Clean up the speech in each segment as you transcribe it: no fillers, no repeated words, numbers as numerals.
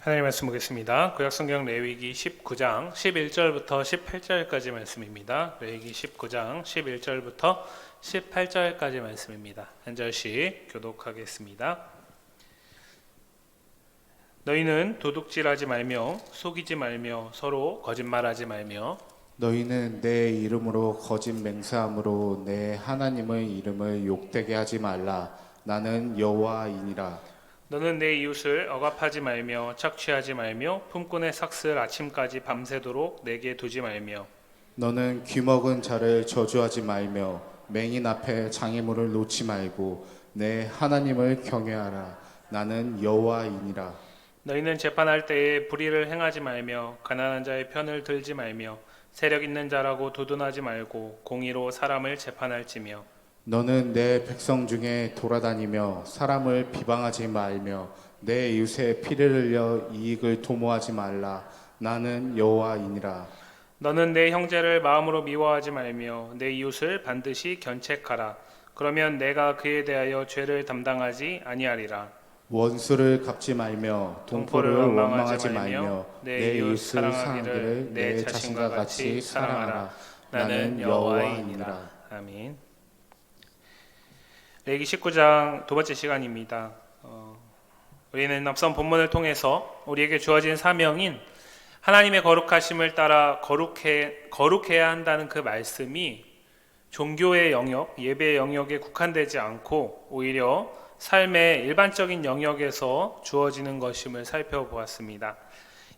하나님 말씀 보겠습니다. 구약성경 레위기 19장 11절부터 18절까지 말씀입니다. 레위기 19장 11절부터 18절까지 말씀입니다. 한 절씩 교독하겠습니다. 너희는 도둑질하지 말며 속이지 말며 서로 거짓말하지 말며 너희는 내 이름으로 거짓 맹세함으로 내 하나님의 이름을 욕되게 하지 말라. 나는 여호와이니라. 너는 내 이웃을 억압하지 말며 착취하지 말며 품꾼의 삭슬 아침까지 밤새도록 내게 두지 말며 너는 귀먹은 자를 저주하지 말며 맹인 앞에 장애물을 놓지 말고 내 하나님을 경외하라. 나는 여호와이니라. 너희는 재판할 때에 불의를 행하지 말며 가난한 자의 편을 들지 말며 세력 있는 자라고 두둔하지 말고 공의로 사람을 재판할지며 너는 내 백성 중에 돌아다니며 사람을 비방하지 말며 내 이웃의 피를 흘려 이익을 도모하지 말라. 나는 여호와이니라. 너는 내 형제를 마음으로 미워하지 말며 내 이웃을 반드시 견책하라. 그러면 내가 그에 대하여 죄를 담당하지 아니하리라. 원수를 갚지 말며 동포를 원망하지 말며 내 이웃을 사랑하기를 내 자신과 같이 사랑하라. 나는 여호와이니라. 아멘. 레위기 19장 두 번째 시간입니다. 우리는 앞선 본문을 통해서 우리에게 주어진 사명인 하나님의 거룩하심을 따라 거룩해야 한다는 그 말씀이 종교의 영역, 예배의 영역에 국한되지 않고 오히려 삶의 일반적인 영역에서 주어지는 것임을 살펴보았습니다.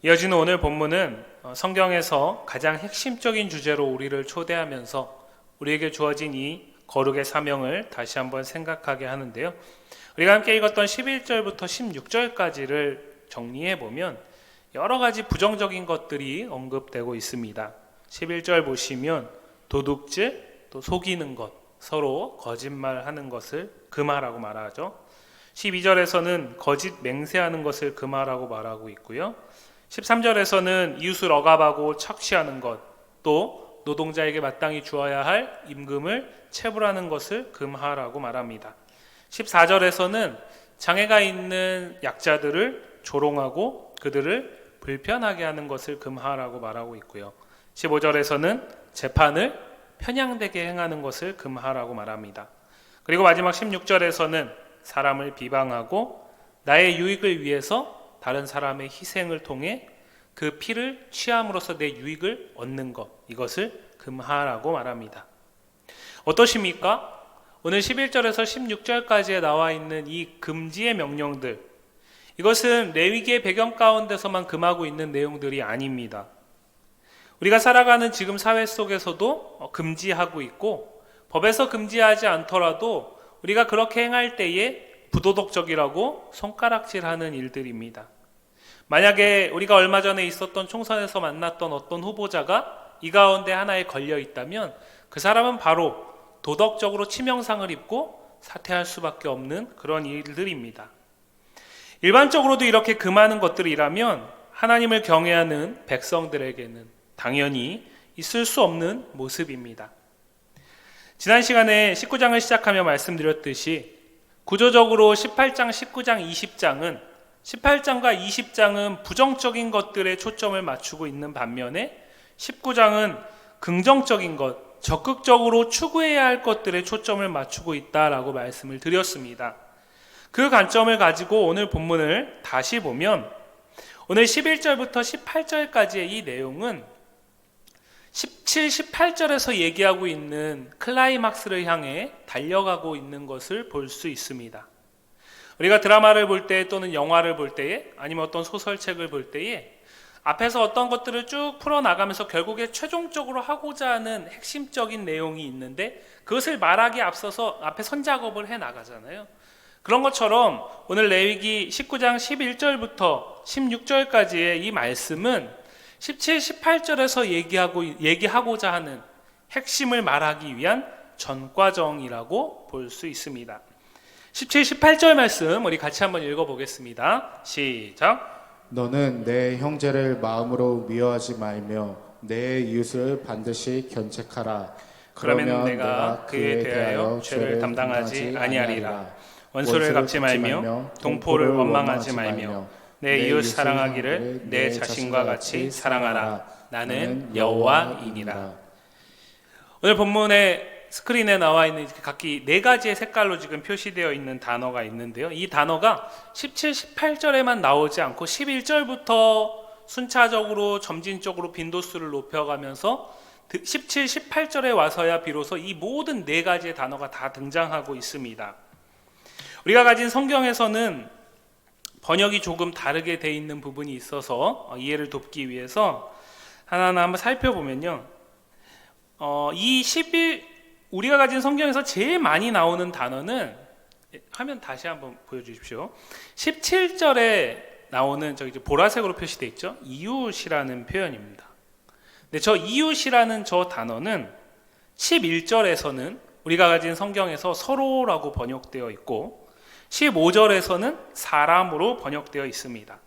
이어지는 오늘 본문은 성경에서 가장 핵심적인 주제로 우리를 초대하면서 우리에게 주어진 이 거룩의 사명을 다시 한번 생각하게 하는데요. 우리가 함께 읽었던 11절부터 16절까지를 정리해 보면 여러 가지 부정적인 것들이 언급되고 있습니다. 11절 보시면 도둑질, 또 속이는 것, 서로 거짓말하는 것을 금하라고 말하죠. 12절에서는 거짓 맹세하는 것을 금하라고 말하고 있고요. 13절에서는 이웃을 억압하고 착취하는 것, 또 노동자에게 마땅히 주어야 할 임금을 체불하는 것을 금하라고 말합니다. 14절에서는 장애가 있는 약자들을 조롱하고 그들을 불편하게 하는 것을 금하라고 말하고 있고요. 15절에서는 재판을 편향되게 행하는 것을 금하라고 말합니다. 그리고 마지막 16절에서는 사람을 비방하고 나의 유익을 위해서 다른 사람의 희생을 통해 그 피를 취함으로써 내 유익을 얻는 것, 이것을 금하라고 말합니다. 어떠십니까? 오늘 11절에서 16절까지에 나와 있는 이 금지의 명령들, 이것은 레위기의 배경 가운데서만 금하고 있는 내용들이 아닙니다. 우리가 살아가는 지금 사회 속에서도 금지하고 있고, 법에서 금지하지 않더라도 우리가 그렇게 행할 때에 부도덕적이라고 손가락질하는 일들입니다. 만약에 우리가 얼마 전에 있었던 총선에서 만났던 어떤 후보자가 이 가운데 하나에 걸려 있다면 그 사람은 바로 도덕적으로 치명상을 입고 사퇴할 수밖에 없는 그런 일들입니다. 일반적으로도 이렇게 금하는 것들이라면 하나님을 경외하는 백성들에게는 당연히 있을 수 없는 모습입니다. 지난 시간에 19장을 시작하며 말씀드렸듯이 구조적으로 18장, 19장, 20장은 18장과 20장은 부정적인 것들에 초점을 맞추고 있는 반면에 19장은 긍정적인 것, 적극적으로 추구해야 할 것들에 초점을 맞추고 있다라고 말씀을 드렸습니다. 그 관점을 가지고 오늘 본문을 다시 보면 오늘 11절부터 18절까지의 이 내용은 17, 18절에서 얘기하고 있는 클라이막스를 향해 달려가고 있는 것을 볼 수 있습니다. 우리가 드라마를 볼 때 또는 영화를 볼 때에 아니면 어떤 소설책을 볼 때에 앞에서 어떤 것들을 쭉 풀어나가면서 결국에 최종적으로 하고자 하는 핵심적인 내용이 있는데 그것을 말하기 앞서서 앞에 선작업을 해나가잖아요. 그런 것처럼 오늘 레위기 19장 11절부터 16절까지의 이 말씀은 17, 18절에서 얘기하고자 하는 핵심을 말하기 위한 전과정이라고 볼 수 있습니다. 17, 18절 말씀 우리 같이 한번 읽어보겠습니다. 시작. 너는 내 형제를 마음으로 미워하지 말며 내 이웃을 반드시 견책하라. 그러면 내가 그에 대하여 죄를 담당하지 아니하리라. 원수를 갚지 말며 동포를 원망하지 말며 내 이웃 사랑하기를 내 자신과 같이 사랑하라. 나는 여호와이니라. 오늘 본문의 스크린에 나와 있는 각기 네 가지의 색깔로 지금 표시되어 있는 단어가 있는데요. 이 단어가 17, 18절에만 나오지 않고 11절부터 순차적으로 점진적으로 빈도수를 높여가면서 17, 18절에 와서야 비로소 이 모든 네 가지의 단어가 다 등장하고 있습니다. 우리가 가진 성경에서는 번역이 조금 다르게 돼 있는 부분이 있어서 이해를 돕기 위해서 하나하나 한번 살펴보면요. 우리가 가진 성경에서 제일 많이 나오는 단어는, 화면 다시 한번 보여주십시오. 17절에 나오는 저기 보라색으로 표시되어 있죠. 이웃이라는 표현입니다. 근데 저 이웃이라는 저 단어는 11절에서는 우리가 가진 성경에서 서로라고 번역되어 있고 15절에서는 사람으로 번역되어 있습니다.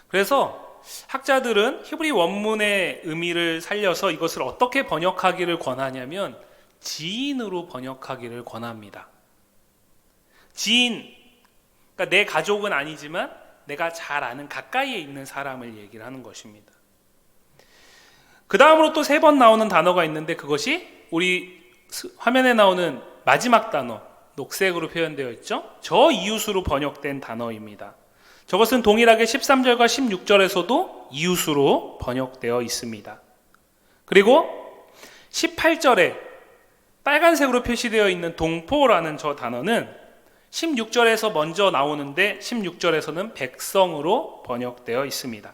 그래서 학자들은 히브리 원문의 의미를 살려서 이것을 어떻게 번역하기를 권하냐면 지인으로 번역하기를 권합니다. 지인, 그러니까 내 가족은 아니지만 내가 잘 아는 가까이에 있는 사람을 얘기를 하는 것입니다. 그 다음으로 또 3번 나오는 단어가 있는데 그것이 우리 화면에 나오는 마지막 단어, 녹색으로 표현되어 있죠. 저 이웃으로 번역된 단어입니다. 저것은 동일하게 13절과 16절에서도 이웃으로 번역되어 있습니다. 그리고 18절에 빨간색으로 표시되어 있는 동포라는 저 단어는 16절에서 먼저 나오는데 16절에서는 백성으로 번역되어 있습니다.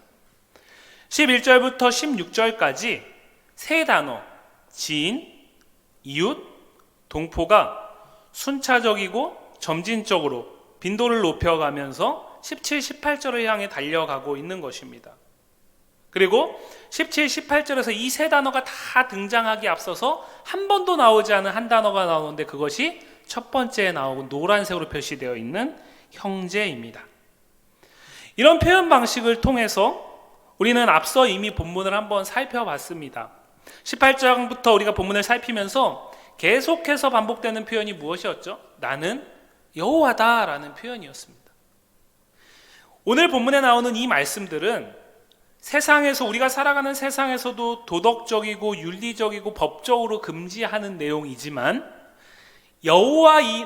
11절부터 16절까지 세 단어, 지인, 이웃, 동포가 순차적이고 점진적으로 빈도를 높여가면서 17, 18절을 향해 달려가고 있는 것입니다. 그리고 17, 18절에서 이 세 단어가 다 등장하기 앞서서 한 번도 나오지 않은 한 단어가 나오는데 그것이 첫 번째에 나오고 노란색으로 표시되어 있는 형제입니다. 이런 표현 방식을 통해서 우리는 앞서 이미 본문을 한번 살펴봤습니다. 18장부터 우리가 본문을 살피면서 계속해서 반복되는 표현이 무엇이었죠? 나는 여호와다라는 표현이었습니다. 오늘 본문에 나오는 이 말씀들은 세상에서, 우리가 살아가는 세상에서도 도덕적이고 윤리적이고 법적으로 금지하는 내용이지만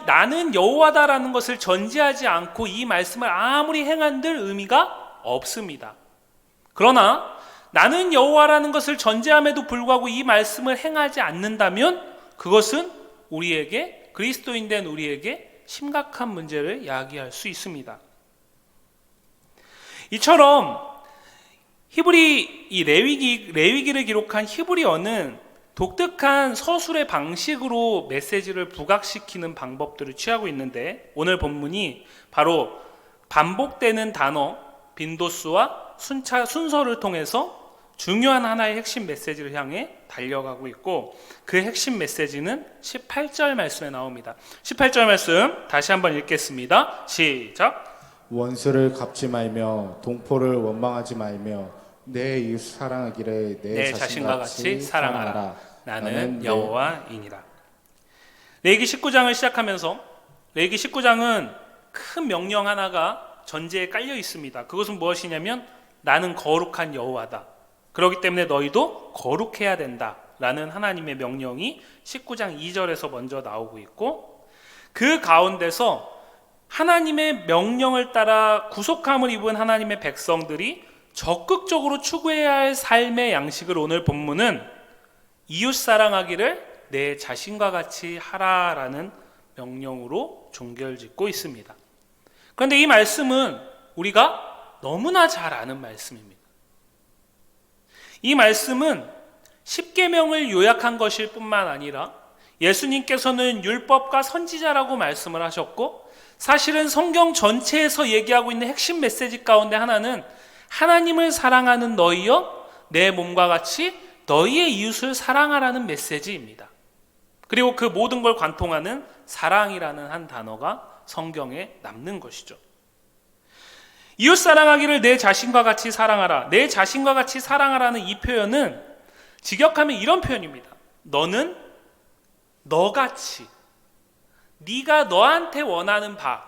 나는 여호와다라는 것을 전제하지 않고 이 말씀을 아무리 행한들 의미가 없습니다. 그러나 나는 여호와라는 것을 전제함에도 불구하고 이 말씀을 행하지 않는다면 그것은 우리에게, 그리스도인 된 우리에게 심각한 문제를 야기할 수 있습니다. 이처럼 레위기를 기록한 히브리어는 독특한 서술의 방식으로 메시지를 부각시키는 방법들을 취하고 있는데 오늘 본문이 바로 반복되는 단어, 빈도수와 순서를 통해서 중요한 하나의 핵심 메시지를 향해 달려가고 있고 그 핵심 메시지는 18절 말씀에 나옵니다. 18절 말씀 다시 한번 읽겠습니다. 시작. 원수를 갚지 말며 동포를 원망하지 말며 내 이웃 사랑하기를 내 자신과 같이 사랑하라. 나는 여호와이니라. 레위기 19장을 시작하면서 레위기 19장은 큰 명령 하나가 전제에 깔려 있습니다. 그것은 무엇이냐면 나는 거룩한 여호와다. 그렇기 때문에 너희도 거룩해야 된다라는 하나님의 명령이 19장 2절에서 먼저 나오고 있고 그 가운데서 하나님의 명령을 따라 구속함을 입은 하나님의 백성들이 적극적으로 추구해야 할 삶의 양식을 오늘 본문은 이웃 사랑하기를 내 자신과 같이 하라라는 명령으로 종결짓고 있습니다. 그런데 이 말씀은 우리가 너무나 잘 아는 말씀입니다. 이 말씀은 십계명을 요약한 것일 뿐만 아니라 예수님께서는 율법과 선지자라고 말씀을 하셨고 사실은 성경 전체에서 얘기하고 있는 핵심 메시지 가운데 하나는 하나님을 사랑하는 너희여 내 몸과 같이 너희의 이웃을 사랑하라는 메시지입니다. 그리고 그 모든 걸 관통하는 사랑이라는 한 단어가 성경에 남는 것이죠. 이웃 사랑하기를 내 자신과 같이 사랑하라. 내 자신과 같이 사랑하라는 이 표현은 직역하면 이런 표현입니다. 너는 너같이, 네가 너한테 원하는 바,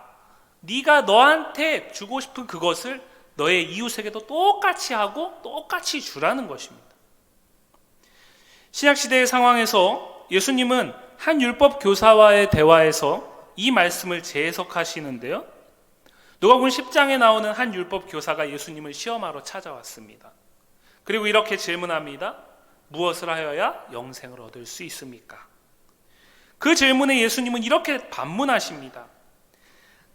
네가 너한테 주고 싶은 그것을 너의 이웃에게도 똑같이 하고 똑같이 주라는 것입니다. 신약시대의 상황에서 예수님은 한 율법 교사와의 대화에서 이 말씀을 재해석하시는데요. 누가복음 10장에 나오는 한 율법 교사가 예수님을 시험하러 찾아왔습니다. 그리고 이렇게 질문합니다. 무엇을 하여야 영생을 얻을 수 있습니까? 그 질문에 예수님은 이렇게 반문하십니다.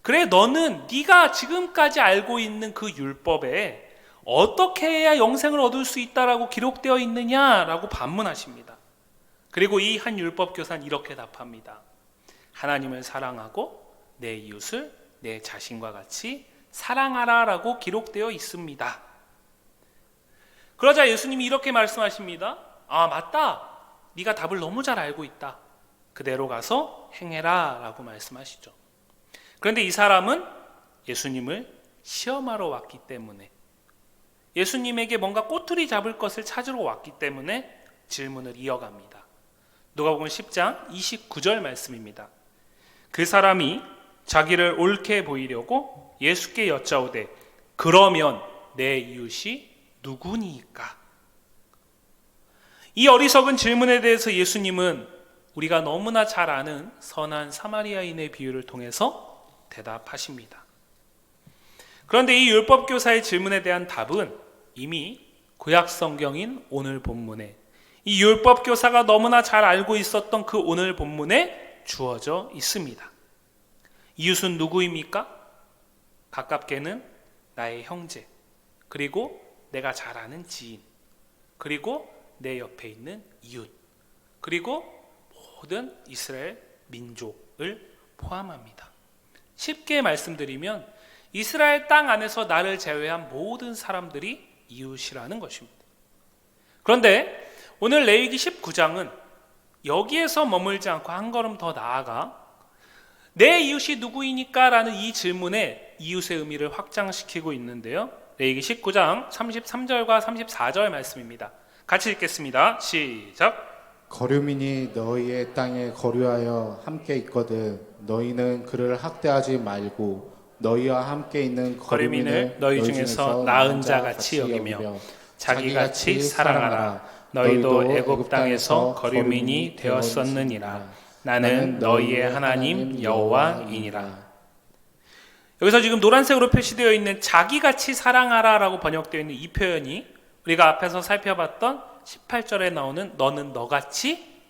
그래, 너는 네가 지금까지 알고 있는 그 율법에 어떻게 해야 영생을 얻을 수 있다라고 기록되어 있느냐라고 반문하십니다. 그리고 이 한 율법 교사는 이렇게 답합니다. 하나님을 사랑하고 내 이웃을 내 자신과 같이 사랑하라라고 기록되어 있습니다. 그러자 예수님이 이렇게 말씀하십니다. 아, 맞다. 네가 답을 너무 잘 알고 있다. 그대로 가서 행해라 라고 말씀하시죠. 그런데 이 사람은 예수님을 시험하러 왔기 때문에, 예수님에게 뭔가 꼬투리 잡을 것을 찾으러 왔기 때문에 질문을 이어갑니다. 누가복음 10장 29절 말씀입니다. 그 사람이 자기를 옳게 보이려고 예수께 여짜오되 그러면 내 이웃이 누구니까? 이 어리석은 질문에 대해서 예수님은 우리가 너무나 잘 아는 선한 사마리아인의 비유를 통해서 대답하십니다. 그런데 이 율법교사의 질문에 대한 답은 이미 구약 성경인 오늘 본문에, 이 율법교사가 너무나 잘 알고 있었던 그 오늘 본문에 주어져 있습니다. 이웃은 누구입니까? 가깝게는 나의 형제, 그리고 내가 잘 아는 지인, 그리고 내 옆에 있는 이웃, 그리고 모든 이스라엘 민족을 포함합니다. 쉽게 말씀드리면 이스라엘 땅 안에서 나를 제외한 모든 사람들이 이웃이라는 것입니다. 그런데 오늘 레위기 19장은 여기에서 머물지 않고 한 걸음 더 나아가 내 이웃이 누구이니까? 라는 이 질문에 이웃의 의미를 확장시키고 있는데요. 레위기 19장 33절과 34절 말씀입니다. 같이 읽겠습니다. 시작. 거류민이 너희의 땅에 거류하여 함께 있거든 너희는 그를 학대하지 말고 너희와 함께 있는 거류민을 너희 중에서 나은 자 같이 여기며 자기같이 사랑하라. 너희도 애굽 땅에서 거류민이 되었었느니라. 나는 너희의 하나님 여호와이니라. 여기서 지금 노란색으로 표시되어 있는 자기같이 사랑하라라고 번역되어 있는 이 표현이 우리가 앞에서 살펴봤던 18절에 나오는 너는 너같이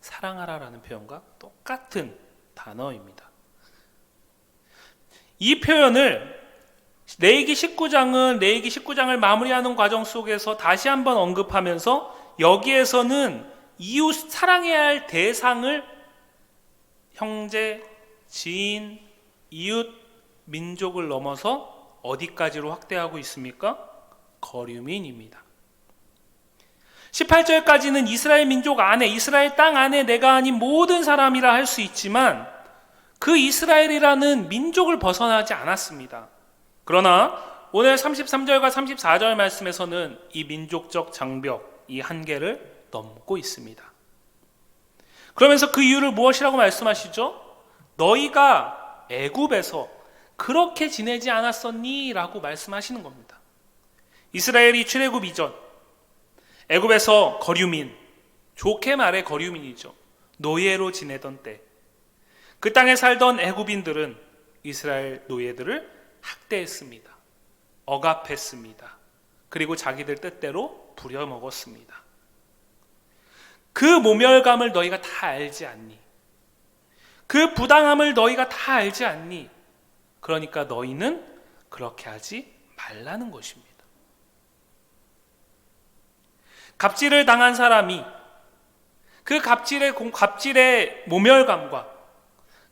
사랑하라라는 표현과 똑같은 단어입니다. 이 표현을 레위기 19장을 마무리하는 과정 속에서 다시 한번 언급하면서 여기에서는 이웃 사랑해야 할 대상을 형제, 지인, 이웃, 민족을 넘어서 어디까지로 확대하고 있습니까? 거류민입니다. 18절까지는 이스라엘 민족 안에, 이스라엘 땅 안에 내가 아닌 모든 사람이라 할 수 있지만 그 이스라엘이라는 민족을 벗어나지 않았습니다. 그러나 오늘 33절과 34절 말씀에서는 이 민족적 장벽, 이 한계를 넘고 있습니다. 그러면서 그 이유를 무엇이라고 말씀하시죠? 너희가 애굽에서 그렇게 지내지 않았었니? 라고 말씀하시는 겁니다. 이스라엘이 출애굽 이전 애굽에서 거류민, 좋게 말해 거류민이죠. 노예로 지내던 때 그 땅에 살던 애굽인들은 이스라엘 노예들을 학대했습니다. 억압했습니다. 그리고 자기들 뜻대로 부려먹었습니다. 그 모멸감을 너희가 다 알지 않니? 그 부당함을 너희가 다 알지 않니? 그러니까 너희는 그렇게 하지 말라는 것입니다. 갑질을 당한 사람이 그 갑질의 모멸감과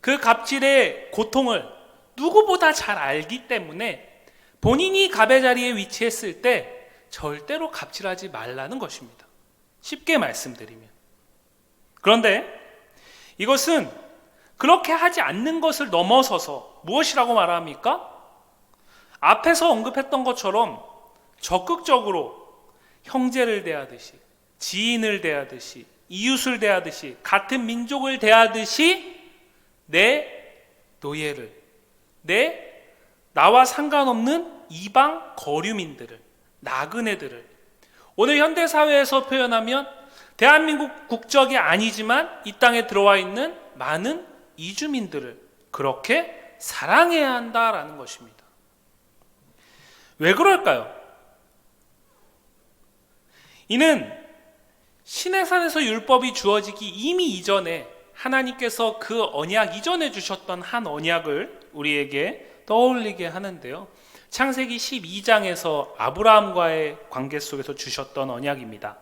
그 갑질의 고통을 누구보다 잘 알기 때문에 본인이 갑의 자리에 위치했을 때 절대로 갑질하지 말라는 것입니다. 쉽게 말씀드리면. 그런데 이것은 그렇게 하지 않는 것을 넘어서서 무엇이라고 말합니까? 앞에서 언급했던 것처럼 적극적으로 형제를 대하듯이, 지인을 대하듯이, 이웃을 대하듯이, 같은 민족을 대하듯이 내 노예를, 나와 상관없는 이방 거류민들을, 나그네들을, 오늘 현대사회에서 표현하면 대한민국 국적이 아니지만 이 땅에 들어와 있는 많은 이주민들을 그렇게 사랑해야 한다라는 것입니다. 왜 그럴까요? 이는 시내산에서 율법이 주어지기 이미 이전에 하나님께서 그 언약 이전에 주셨던 한 언약을 우리에게 떠올리게 하는데요. 창세기 12장에서 아브라함과의 관계 속에서 주셨던 언약입니다.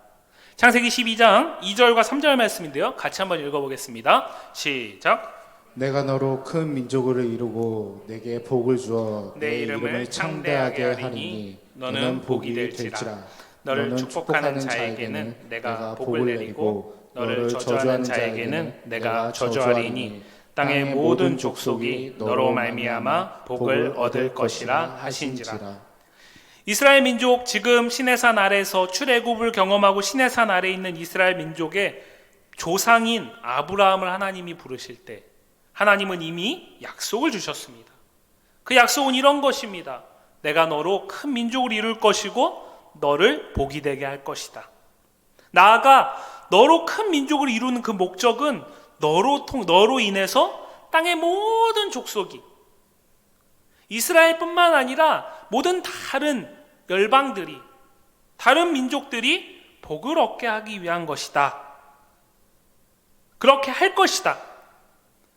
창세기 12장 2절과 3절 말씀인데요. 같이 한번 읽어보겠습니다. 시작. 내가 너로 큰 민족을 이루고 내게 복을 주어 내 이름을 창대하게 하리니 너는 복이 될지라. 너를 축복하는 자에게는 내가 복을 내리고 너를 저주하는 자에게는 내가 저주하리니 땅의 모든 족속이 너로 말미암아 복을 얻을 것이라 하신지라. 이스라엘 민족, 지금 시내산 아래에서 출애굽을 경험하고 시내산 아래에 있는 이스라엘 민족의 조상인 아브라함을 하나님이 부르실 때 하나님은 이미 약속을 주셨습니다. 그 약속은 이런 것입니다. 내가 너로 큰 민족을 이룰 것이고 너를 복이 되게 할 것이다. 나아가 너로 큰 민족을 이루는 그 목적은 너로 인해서 땅의 모든 족속이, 이스라엘뿐만 아니라 모든 다른 열방들이, 다른 민족들이 복을 얻게 하기 위한 것이다. 그렇게 할 것이다.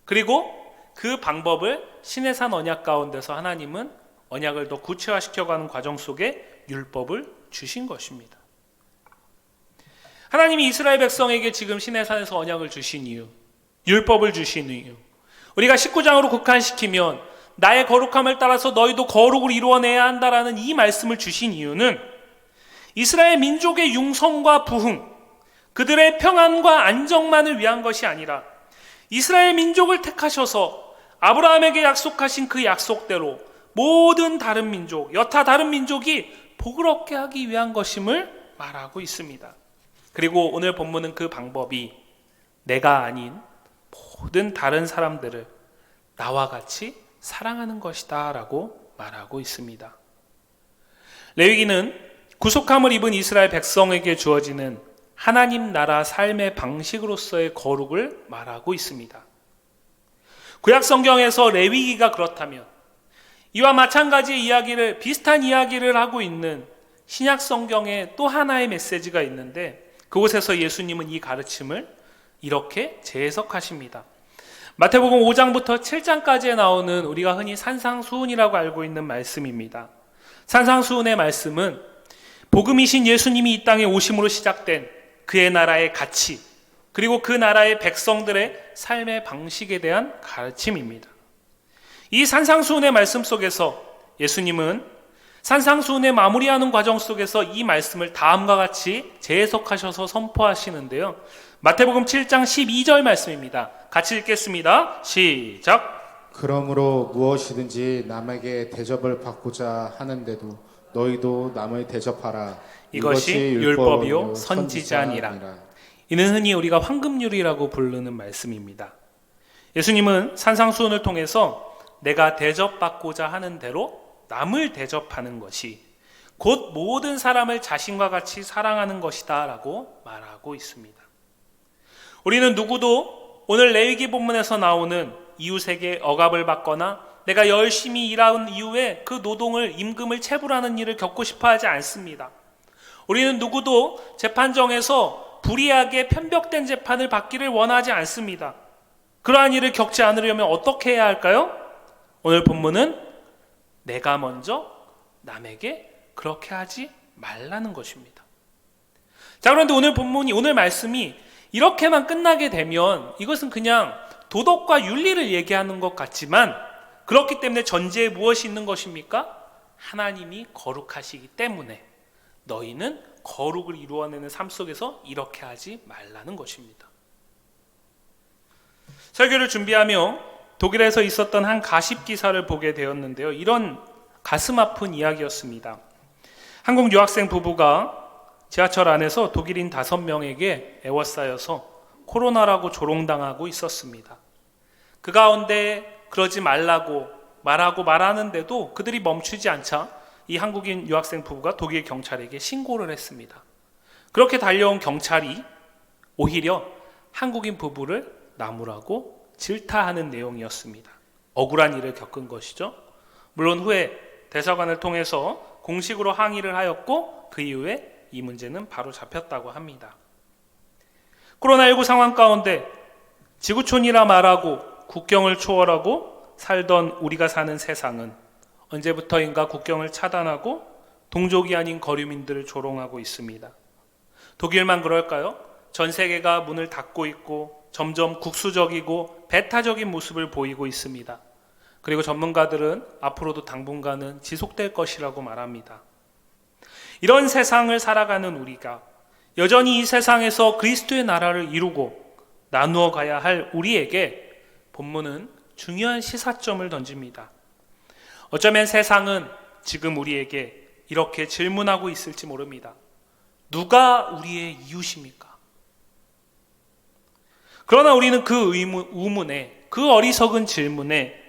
그리고 그 방법을 시내산 언약 가운데서 하나님은 언약을 더 구체화시켜가는 과정 속에 율법을 주신 것입니다. 하나님이 이스라엘 백성에게 지금 시내산에서 언약을 주신 이유, 율법을 주신 이유, 우리가 19장으로 국한시키면 나의 거룩함을 따라서 너희도 거룩을 이루어내야 한다라는 이 말씀을 주신 이유는 이스라엘 민족의 융성과 부흥, 그들의 평안과 안정만을 위한 것이 아니라 이스라엘 민족을 택하셔서 아브라함에게 약속하신 그 약속대로 모든 다른 민족, 여타 다른 민족이 복을 얻게 하기 위한 것임을 말하고 있습니다. 그리고 오늘 본문은 그 방법이 내가 아닌 모든 다른 사람들을 나와 같이 사랑하는 것이다 라고 말하고 있습니다. 레위기는 구속함을 입은 이스라엘 백성에게 주어지는 하나님 나라 삶의 방식으로서의 거룩을 말하고 있습니다. 구약 성경에서 레위기가 그렇다면 이와 마찬가지의 이야기를, 비슷한 이야기를 하고 있는 신약 성경에 또 하나의 메시지가 있는데 그곳에서 예수님은 이 가르침을 이렇게 재해석하십니다. 마태복음 5장부터 7장까지에 나오는 우리가 흔히 산상수훈이라고 알고 있는 말씀입니다. 산상수훈의 말씀은 복음이신 예수님이 이 땅에 오심으로 시작된 그의 나라의 가치, 그리고 그 나라의 백성들의 삶의 방식에 대한 가르침입니다. 이 산상수훈의 말씀 속에서 예수님은 산상수훈의 마무리하는 과정 속에서 이 말씀을 다음과 같이 재해석하셔서 선포하시는데요. 마태복음 7장 12절 말씀입니다. 같이 읽겠습니다. 시작. 그러므로 무엇이든지 남에게 대접을 받고자 하는데도 너희도 남을 대접하라. 이것이 율법이요 선지자니라. 이는 흔히 우리가 황금률이라고 부르는 말씀입니다. 예수님은 산상수훈을 통해서 내가 대접받고자 하는 대로 남을 대접하는 것이 곧 모든 사람을 자신과 같이 사랑하는 것이다 라고 말하고 있습니다. 우리는 누구도 오늘 레위기 본문에서 나오는 이웃에게 억압을 받거나 내가 열심히 일한 이후에 그 노동을, 임금을 체불하는 일을 겪고 싶어 하지 않습니다. 우리는 누구도 재판정에서 불이하게 편벽된 재판을 받기를 원하지 않습니다. 그러한 일을 겪지 않으려면 어떻게 해야 할까요? 오늘 본문은 내가 먼저 남에게 그렇게 하지 말라는 것입니다. 자, 그런데 오늘 말씀이 이렇게만 끝나게 되면 이것은 그냥 도덕과 윤리를 얘기하는 것 같지만 그렇기 때문에 전제에 무엇이 있는 것입니까? 하나님이 거룩하시기 때문에 너희는 거룩을 이루어내는 삶 속에서 이렇게 하지 말라는 것입니다. 설교를 준비하며 독일에서 있었던 한 가십 기사를 보게 되었는데요. 이런 가슴 아픈 이야기였습니다. 한국 유학생 부부가 지하철 안에서 독일인 5명에게 에워싸여서 코로나라고 조롱당하고 있었습니다. 그 가운데 그러지 말라고 말하는데도 그들이 멈추지 않자 이 한국인 유학생 부부가 독일 경찰에게 신고를 했습니다. 그렇게 달려온 경찰이 오히려 한국인 부부를 나무라고 질타하는 내용이었습니다. 억울한 일을 겪은 것이죠. 물론 후에 대사관을 통해서 공식으로 항의를 하였고 그 이후에 이 문제는 바로 잡혔다고 합니다. 코로나19 상황 가운데 지구촌이라 말하고 국경을 초월하고 살던 우리가 사는 세상은 언제부터인가 국경을 차단하고 동족이 아닌 거류민들을 조롱하고 있습니다. 독일만 그럴까요? 전 세계가 문을 닫고 있고 점점 국수적이고 배타적인 모습을 보이고 있습니다. 그리고 전문가들은 앞으로도 당분간은 지속될 것이라고 말합니다. 이런 세상을 살아가는 우리가 여전히 이 세상에서 그리스도의 나라를 이루고 나누어 가야 할 우리에게 본문은 중요한 시사점을 던집니다. 어쩌면 세상은 지금 우리에게 이렇게 질문하고 있을지 모릅니다. 누가 우리의 이웃입니까? 그러나 우리는 그 의문에, 그 어리석은 질문에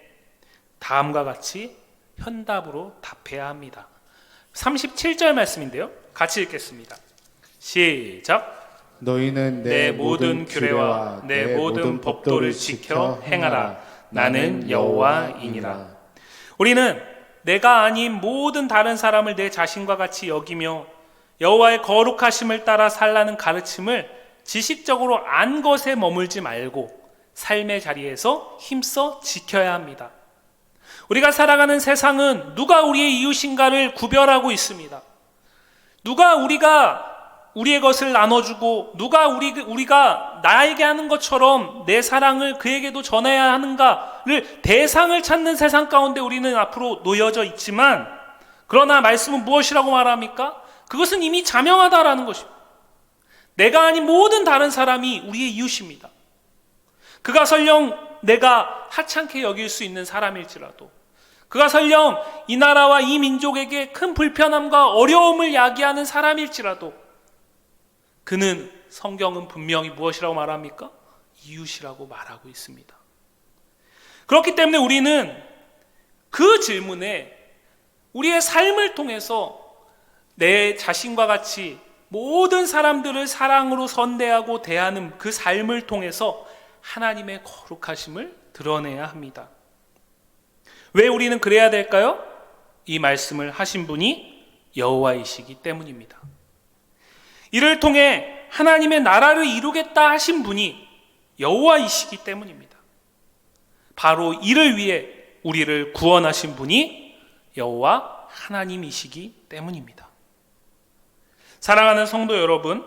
다음과 같이 현답으로 답해야 합니다. 37절 말씀인데요. 같이 읽겠습니다. 시작. 너희는 내 모든 규례와 내 모든 법도를 지켜 행하라. 나는 여호와이니라. 우리는 내가 아닌 모든 다른 사람을 내 자신과 같이 여기며 여호와의 거룩하심을 따라 살라는 가르침을 지식적으로 안 것에 머물지 말고 삶의 자리에서 힘써 지켜야 합니다. 우리가 살아가는 세상은 누가 우리의 이웃인가를 구별하고 있습니다. 누가 우리의 것을 나눠주고 누가 우리가 나에게 하는 것처럼 내 사랑을 그에게도 전해야 하는가를 대상을 찾는 세상 가운데 우리는 앞으로 놓여져 있지만, 그러나 말씀은 무엇이라고 말합니까? 그것은 이미 자명하다라는 것입니다. 내가 아닌 모든 다른 사람이 우리의 이웃입니다. 그가 설령 내가 하찮게 여길 수 있는 사람일지라도, 그가 설령 이 나라와 이 민족에게 큰 불편함과 어려움을 야기하는 사람일지라도, 그는 성경은 분명히 무엇이라고 말합니까? 이웃이라고 말하고 있습니다. 그렇기 때문에 우리는 그 질문에 우리의 삶을 통해서 내 자신과 같이 모든 사람들을 사랑으로 선대하고 대하는 그 삶을 통해서 하나님의 거룩하심을 드러내야 합니다. 왜 우리는 그래야 될까요? 이 말씀을 하신 분이 여호와이시기 때문입니다. 이를 통해 하나님의 나라를 이루겠다 하신 분이 여호와이시기 때문입니다. 바로 이를 위해 우리를 구원하신 분이 여호와 하나님이시기 때문입니다. 사랑하는 성도 여러분,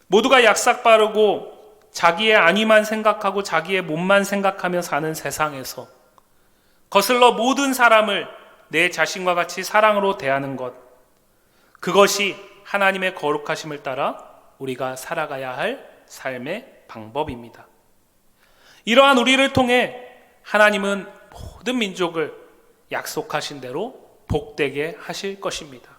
모두가 약삭 빠르고 자기의 안위만 생각하고 자기의 몸만 생각하며 사는 세상에서 거슬러 모든 사람을 내 자신과 같이 사랑으로 대하는 것, 그것이 하나님의 거룩하심을 따라 우리가 살아가야 할 삶의 방법입니다. 이러한 우리를 통해 하나님은 모든 민족을 약속하신 대로 복되게 하실 것입니다.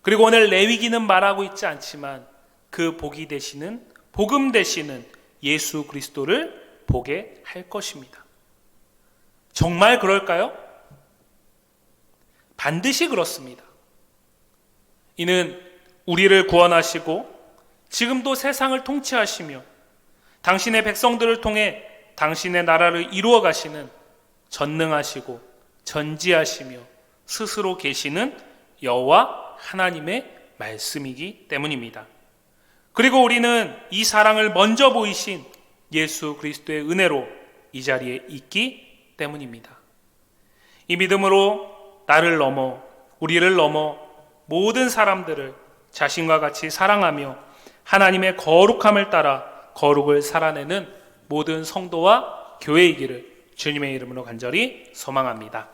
그리고 오늘 레위기는 말하고 있지 않지만 그 복이 되시는, 복음 되시는 예수 그리스도를 보게 할 것입니다. 정말 그럴까요? 반드시 그렇습니다. 이는 우리를 구원하시고 지금도 세상을 통치하시며 당신의 백성들을 통해 당신의 나라를 이루어 가시는 전능하시고 전지하시며 스스로 계시는 여호와 하나님의 말씀이기 때문입니다. 그리고 우리는 이 사랑을 먼저 보이신 예수 그리스도의 은혜로 이 자리에 있기 때문입니다. 이 믿음으로 나를 넘어, 우리를 넘어 모든 사람들을 자신과 같이 사랑하며 하나님의 거룩함을 따라 거룩을 살아내는 모든 성도와 교회이기를 주님의 이름으로 간절히 소망합니다.